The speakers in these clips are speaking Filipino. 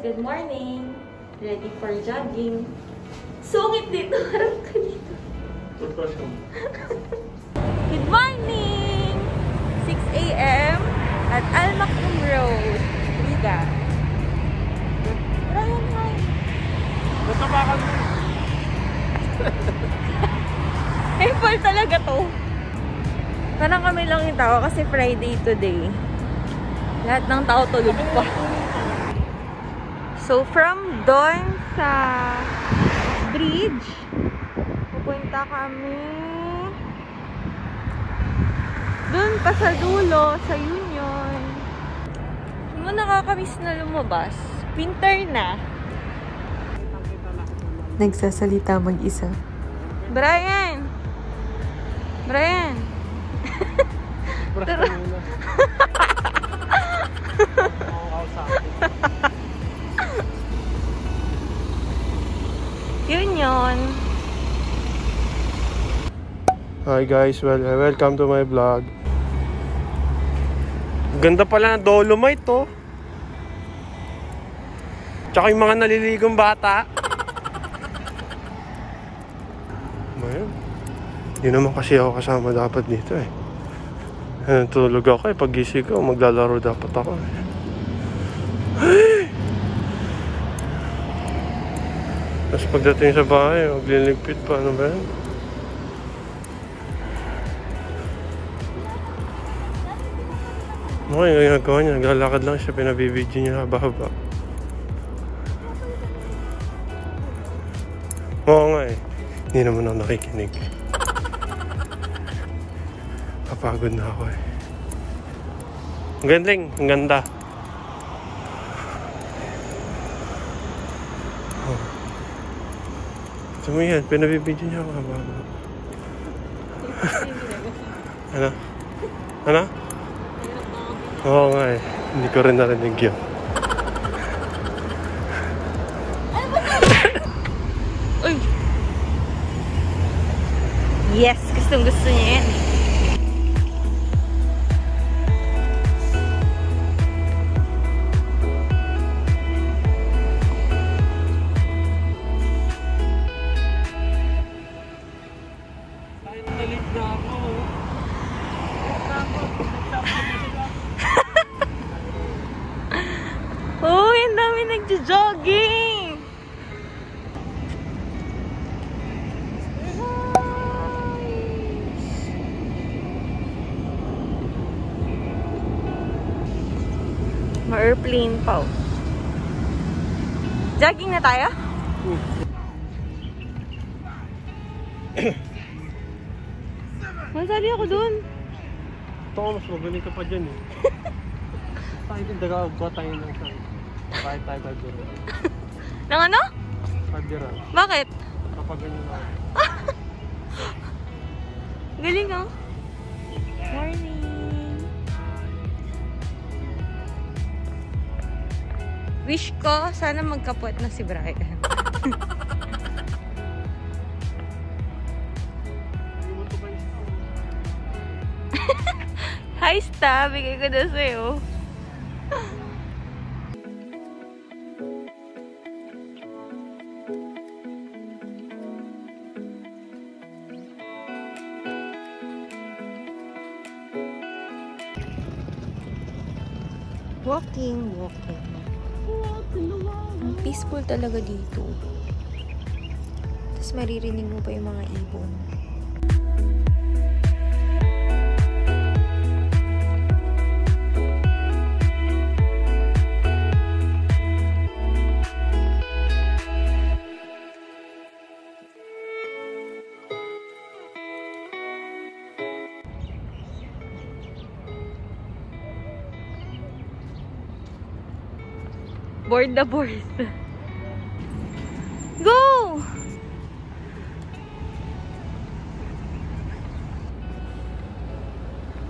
good morning! Ready for jogging. Sungit dito, harap ka dito. Good morning! 6 a.m. at Al Maktoum Road, Riga. Ryan, hi! Natabakan mo! Painful talaga to. Parang kami lang yung tao kasi Friday today. Lahat ng tao tulog pa. So, from doon sa bridge, pupunta kami doon pa sa dulo, sa Union. Hindi mo nakakamiss na lumabas. Winter na. Nagsasalita mag-isa. Brian! Brian! Brasta muna. Union. Hi guys, welcome to my vlog. Ganda pala ng Dolomite to. Tsaka yung mga naliligong bata. Ayun. Hindi naman kasi ako kasama dapat dito eh. Tulog ako eh. Pag gising ko, maglalaro dapat ako eh. Tapos pagdating sa bahay, magliligpit pa. Ano ba yan? Okay, yung ginagawa niya. Naglalakad lang siya. Pinabibidyo niya haba-haba. Oo nga eh. Hindi naman ako nakikinig. Kapagod na ako eh. Ang galing. Ang ganda. Sabi mo yan, pinabibidyo niya ako haba-haba. Ano? Ano? Oo nga eh. Hindi ko rin narinig yun. Uy! Yes! Gustong gusto niya yan. Uy, ang dami nagjo-jogging! Ma-airplane pa. Jogging na tayo? Masali ako dun. Ito ko, mas magaling ka pa dyan eh. Tayo din, daga-agwa tayo ng sang. Kahit tayo kagura. Nang ano? Kagura. Bakit? Kapag ganyan ako. Galing oh. Morning. Wish ko, sana magkapuat na si Brian. Hi, Sta! Bigay ko na sa'yo. Walking. Ang peaceful talaga dito. Tapos maririnig mo pa yung mga ibon. Board the board. Go!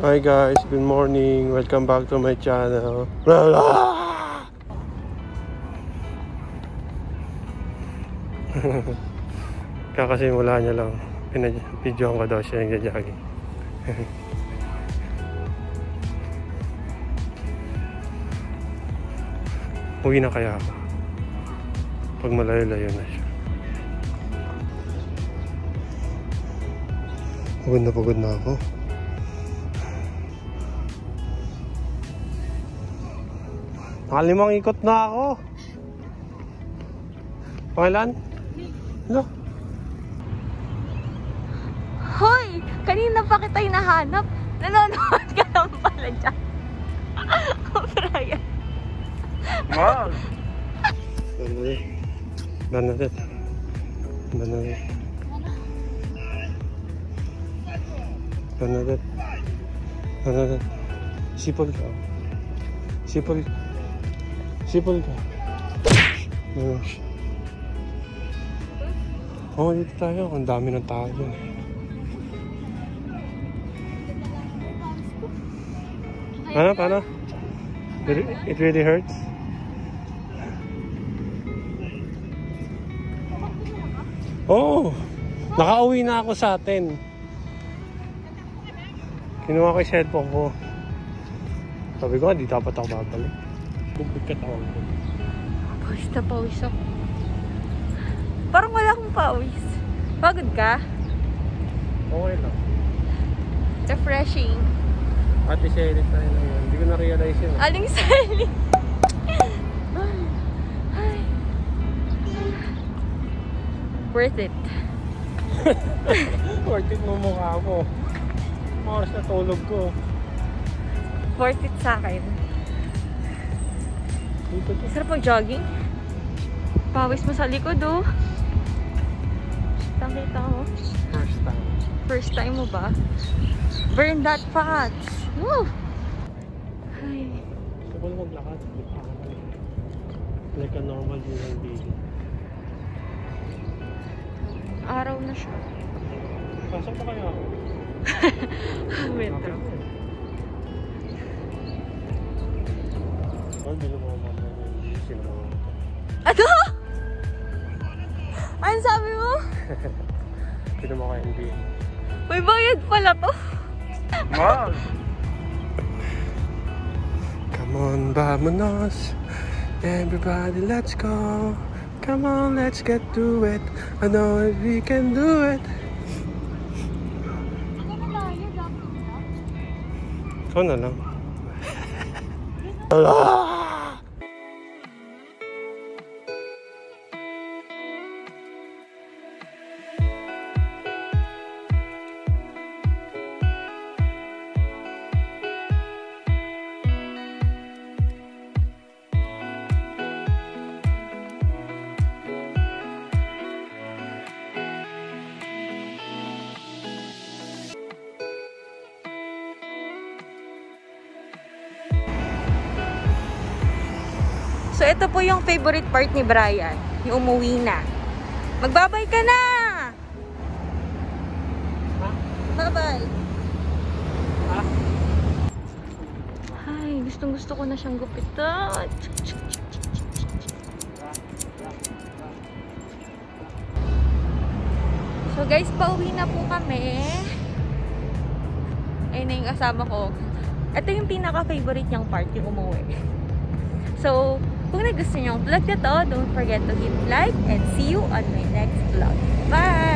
Hi guys, good morning. Welcome back to my channel. Kakasimula niya lang. Pinag-videoan ko daw siya yung jogging. Uwi na kaya ako. Pag malayo-layo na siya. Pagod na ako. Nakalimang ikot na ako. Pangalan? No? Hoy! Kanina pa kita hinahanap. Nanonood ka lang pala dyan. Brian. Wow! Bernadette. Sipol ka. Oh, dito tayo. Ang dami ng tao dyan. Paano? It really hurts? Oh! Nakauwi na ako sa atin. Kinuha ko yung cellphone ko. Sabi ko, di dapat ako babalik. Bubig ka tawag ko. Pawis na pawis ako. Parang wala akong pawis. Pagod ka? Okay lang. Refreshing. Ate Shelly tayo na yun. Hindi ko na-realize yun. Aling Sally? Worth it. Worth it mo mukha mo. Oras na tulog ko. Worth it sa akin. Sarap mag-jogging. Pawis mo sa likod, oh. Kita mo. First time mo ba? Burn that fat. Woo! Ay. Gusto ko maglakad. Like a normal human being. Araw na siya. Pasok pa kaya ako? Metro. Oh, hindi mo mamaya yung sinama. Ano? Ano sabi mo? Hindi mo kaya NBA. May bayad pala to. Mom! Come on, vamonos. Everybody, let's go. Come on, let's get to it. I know that we can do it. Ikaw na lang. So, ito po yung favorite part ni Brian. Yung umuwi na. Magbabay ka na! Bye-bye! Ay, gustong-gusto ko na siyang gupitan. So, guys, pauwi na po kami. Ayun na yung kasama ko. Ito yung pinaka-favorite niyang part, yung umuwi. So, kung nagustuhan niyo ang vlog na to, don't forget to hit like and see you on my next vlog. Bye!